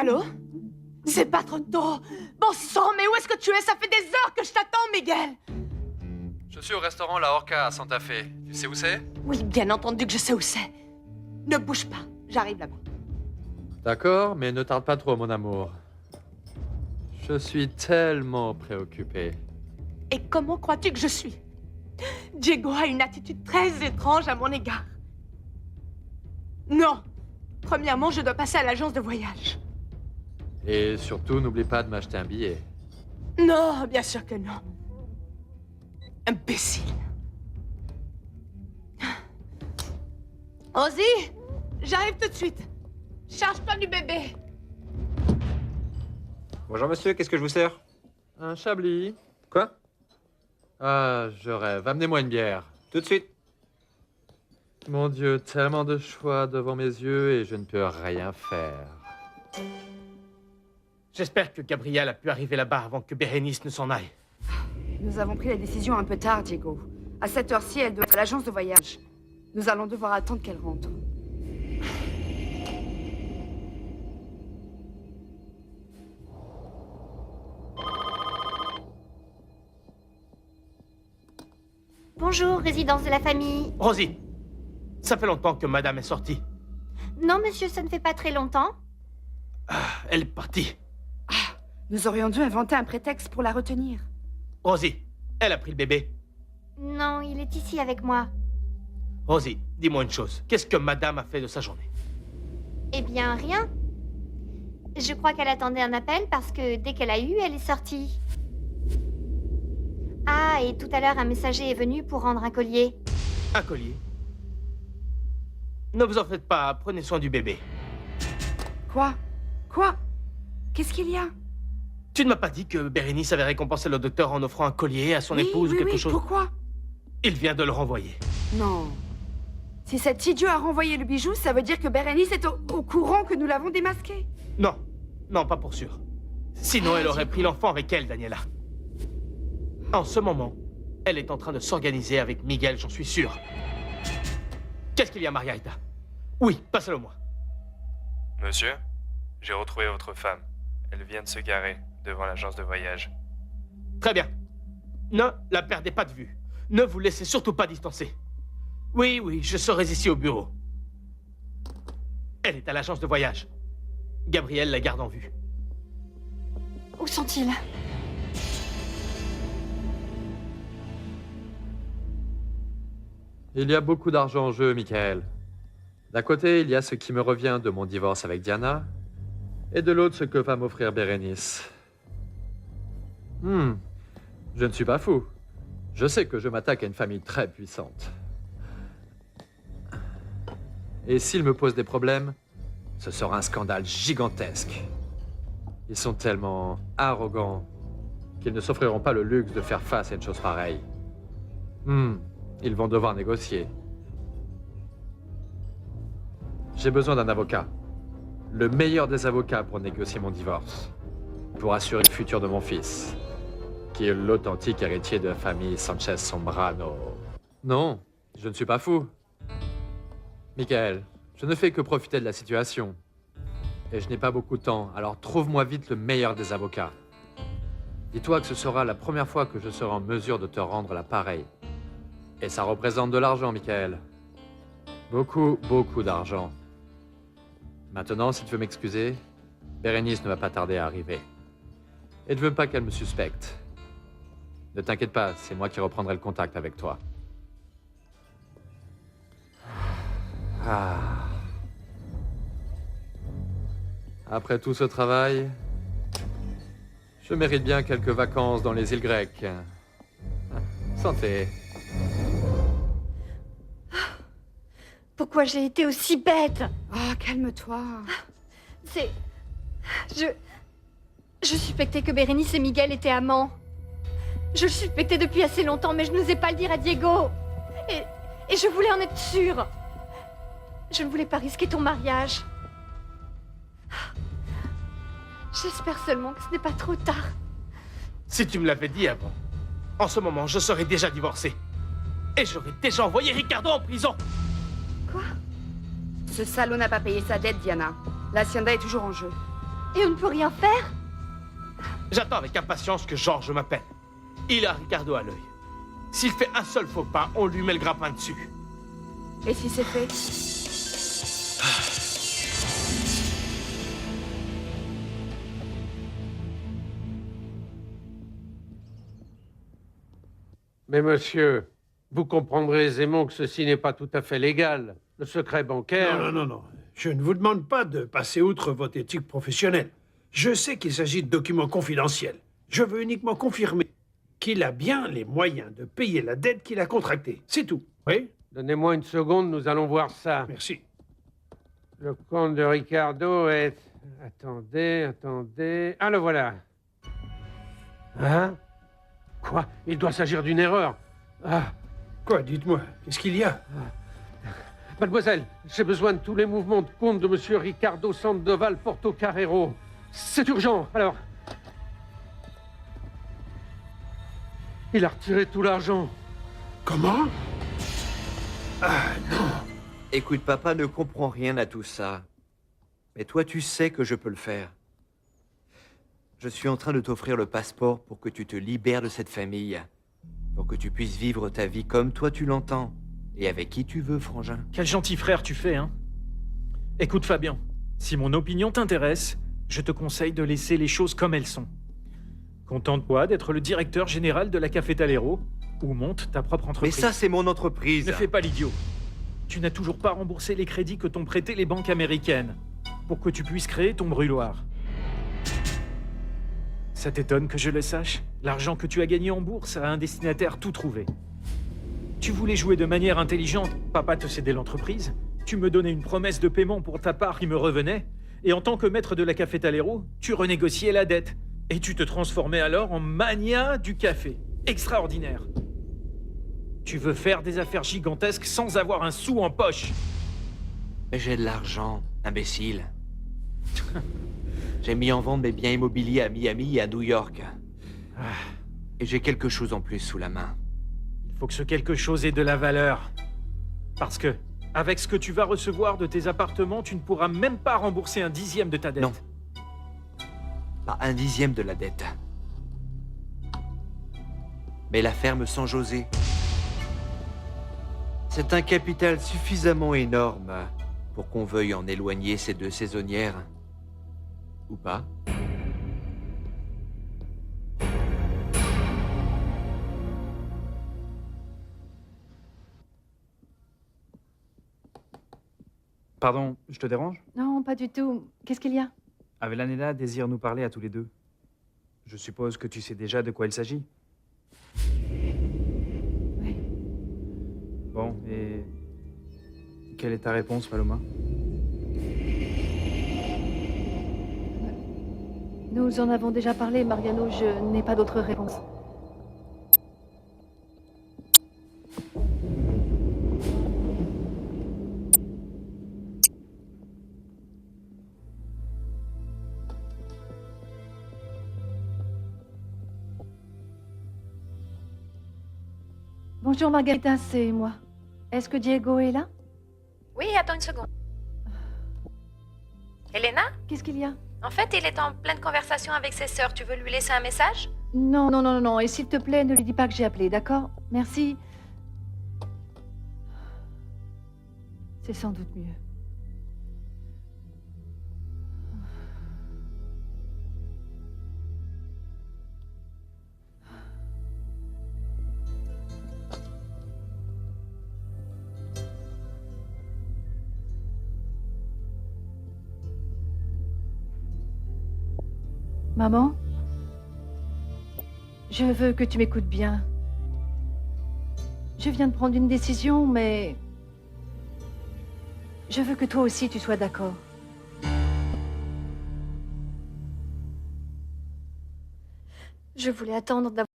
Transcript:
Allô? C'est pas trop tôt. Bon sang, mais où est-ce que tu es? Ça fait des heures que je t'attends, Miguel. Je suis au restaurant La Orca à Santa Fe. Tu sais où c'est? Oui, bien entendu que je sais où c'est. Ne bouge pas, j'arrive là-bas. D'accord, mais ne tarde pas trop, mon amour. Je suis tellement préoccupé. Et comment crois-tu que je suis? Diego a une attitude très étrange à mon égard. Non. Premièrement, je dois passer à l'agence de voyage. Et surtout, n'oublie pas de m'acheter un billet. Non, bien sûr que non. Imbécile. Ozzy, j'arrive tout de suite. Charge-toi du bébé. Bonjour monsieur, qu'est-ce que je vous sers? Un chablis. Quoi? Ah, je rêve. Amenez-moi une bière. Tout de suite. Mon Dieu, tellement de choix devant mes yeux et je ne peux rien faire. J'espère que Gabriel a pu arriver là-bas avant que Bérénice ne s'en aille. Nous avons pris la décision un peu tard, Diego. À cette heure-ci, elle doit être à l'agence de voyage. Nous allons devoir attendre qu'elle rentre. Bonjour, résidence de la famille. Rosie, ça fait longtemps que madame est sortie. Non, monsieur, ça ne fait pas très longtemps. Elle est partie. Nous aurions dû inventer un prétexte pour la retenir. Rosie, elle a pris le bébé. Non, il est ici avec moi. Rosie, dis-moi une chose. Qu'est-ce que madame a fait de sa journée? Eh bien, rien. Je crois qu'elle attendait un appel parce que dès qu'elle a eu, elle est sortie. Ah, et tout à l'heure, un messager est venu pour rendre un collier. Un collier. Ne vous en faites pas, prenez soin du bébé. Quoi? Quoi? Qu'est-ce qu'il y a? Tu ne m'as pas dit que Bérénice avait récompensé le docteur en offrant un collier à son épouse ou quelque chose? Pourquoi? Il vient de le renvoyer. Non. Si cet idiot a renvoyé le bijou, ça veut dire que Bérénice est au courant que nous l'avons démasqué. Non, non, pas pour sûr. Sinon, elle aurait pris l'enfant avec elle, Daniela. En ce moment, elle est en train de s'organiser avec Miguel, j'en suis sûr. Qu'est-ce qu'il y a, Margarita? Oui, passez-le-moi. Monsieur, j'ai retrouvé votre femme. Elle vient de se garer devant l'agence de voyage. Très bien. Ne la perdez pas de vue. Ne vous laissez surtout pas distancer. Oui, oui, je serai ici au bureau. Elle est à l'agence de voyage. Gabriel la garde en vue. Où sont-ils? Il y a beaucoup d'argent en jeu, Michael. D'un côté, il y a ce qui me revient de mon divorce avec Diana, et de l'autre, ce que va m'offrir Bérénice. Je ne suis pas fou. Je sais que je m'attaque à une famille très puissante. Et s'ils me posent des problèmes, ce sera un scandale gigantesque. Ils sont tellement arrogants qu'ils ne s'offriront pas le luxe de faire face à une chose pareille. Ils vont devoir négocier. J'ai besoin d'un avocat. Le meilleur des avocats pour négocier mon divorce. Pour assurer le futur de mon fils. Qui est l'authentique héritier de la famille Sanchez Sombrano. Non, je ne suis pas fou. Michael, je ne fais que profiter de la situation. Et je n'ai pas beaucoup de temps, alors trouve-moi vite le meilleur des avocats. Dis-toi que ce sera la première fois que je serai en mesure de te rendre la pareille. Et ça représente de l'argent, Michael. Beaucoup, beaucoup d'argent. Maintenant, si tu veux m'excuser, Bérénice ne va pas tarder à arriver. Et je veux pas qu'elle me suspecte. Ne t'inquiète pas, c'est moi qui reprendrai le contact avec toi. Après tout ce travail, je mérite bien quelques vacances dans les îles grecques. Santé. Pourquoi j'ai été aussi bête? Oh, calme-toi. C'est... Je suspectais que Bérénice et Miguel étaient amants. Je le suspectais depuis assez longtemps, mais je n'osais pas le dire à Diego. Et je voulais en être sûre. Je ne voulais pas risquer ton mariage. J'espère seulement que ce n'est pas trop tard. Si tu me l'avais dit avant, en ce moment, je serais déjà divorcé. Et j'aurais déjà envoyé Ricardo en prison. Quoi? Ce salaud n'a pas payé sa dette, Diana. L'hacienda est toujours en jeu. Et on ne peut rien faire? J'attends avec impatience que Georges m'appelle. Il a Ricardo à l'œil. S'il fait un seul faux pas, on lui met le grappin dessus. Et si c'est fait? Mais monsieur, vous comprendrez aisément que ceci n'est pas tout à fait légal. Le secret bancaire... Non, non, non, non. Je ne vous demande pas de passer outre votre éthique professionnelle. Je sais qu'il s'agit de documents confidentiels. Je veux uniquement confirmer qu'il a bien les moyens de payer la dette qu'il a contractée. C'est tout. Oui? Donnez-moi une seconde, nous allons voir ça. Merci. Le compte de Ricardo est... Attendez... Ah, le voilà. Hein? Quoi? Il doit s'agir d'une erreur. Ah, Quoi? Dites-moi. Qu'est-ce qu'il y a? mademoiselle, j'ai besoin de tous les mouvements de compte de monsieur Ricardo Sandoval Portocarrero. C'est urgent, alors... Il a retiré tout l'argent. Comment? Ah, non. Écoute, papa ne comprend rien à tout ça. Mais toi, tu sais que je peux le faire. Je suis en train de t'offrir le passeport pour que tu te libères de cette famille. Pour que tu puisses vivre ta vie comme toi tu l'entends. Et avec qui tu veux, frangin. Quel gentil frère tu fais, hein? Écoute, Fabien, si mon opinion t'intéresse, je te conseille de laisser les choses comme elles sont. Contente-toi d'être le directeur général de la Cafetalero, ou monte ta propre Mais entreprise. ça, c'est mon entreprise. Ne fais pas l'idiot. Tu n'as toujours pas remboursé les crédits que t'ont prêtés les banques américaines, pour que tu puisses créer ton brûloir. Ça t'étonne que je le sache? L'argent que tu as gagné en bourse a un destinataire tout trouvé. Tu voulais jouer de manière intelligente, papa te cédait l'entreprise, tu me donnais une promesse de paiement pour ta part qui me revenait, et en tant que maître de la Cafetalero, tu renégociais la dette, et tu te transformais alors en mania du café. Extraordinaire. Tu veux faire des affaires gigantesques sans avoir un sou en poche. Mais j'ai de l'argent, imbécile. J'ai mis en vente mes biens immobiliers à Miami et à New York. Et j'ai quelque chose en plus sous la main. Il faut que ce quelque chose ait de la valeur. Parce que, avec ce que tu vas recevoir de tes appartements, tu ne pourras même pas rembourser un dixième de ta dette. Non. Pas un dixième de la dette. Mais la ferme San José, c'est un capital suffisamment énorme pour qu'on veuille en éloigner ces deux saisonnières. Ou pas? Pardon, je te dérange? Non, pas du tout. Qu'est-ce qu'il y a? Avellaneda désire nous parler à tous les deux. Je suppose que tu sais déjà de quoi il s'agit. Oui. Bon, et... quelle est ta réponse, Paloma? Nous en avons déjà parlé, Mariano. Je n'ai pas d'autre réponse. Bonjour Margarita, c'est moi. Est-ce que Diego est là? Oui, attends une seconde. Elena? Qu'est-ce qu'il y a? En fait, il est en pleine conversation avec ses sœurs. Tu veux lui laisser un message? Non, non, non, non, non. Et s'il te plaît, ne lui dis pas que j'ai appelé, d'accord? Merci. C'est sans doute mieux. Maman, je veux que tu m'écoutes bien. Je viens de prendre une décision, mais je veux que toi aussi tu sois d'accord. Je voulais attendre d'avoir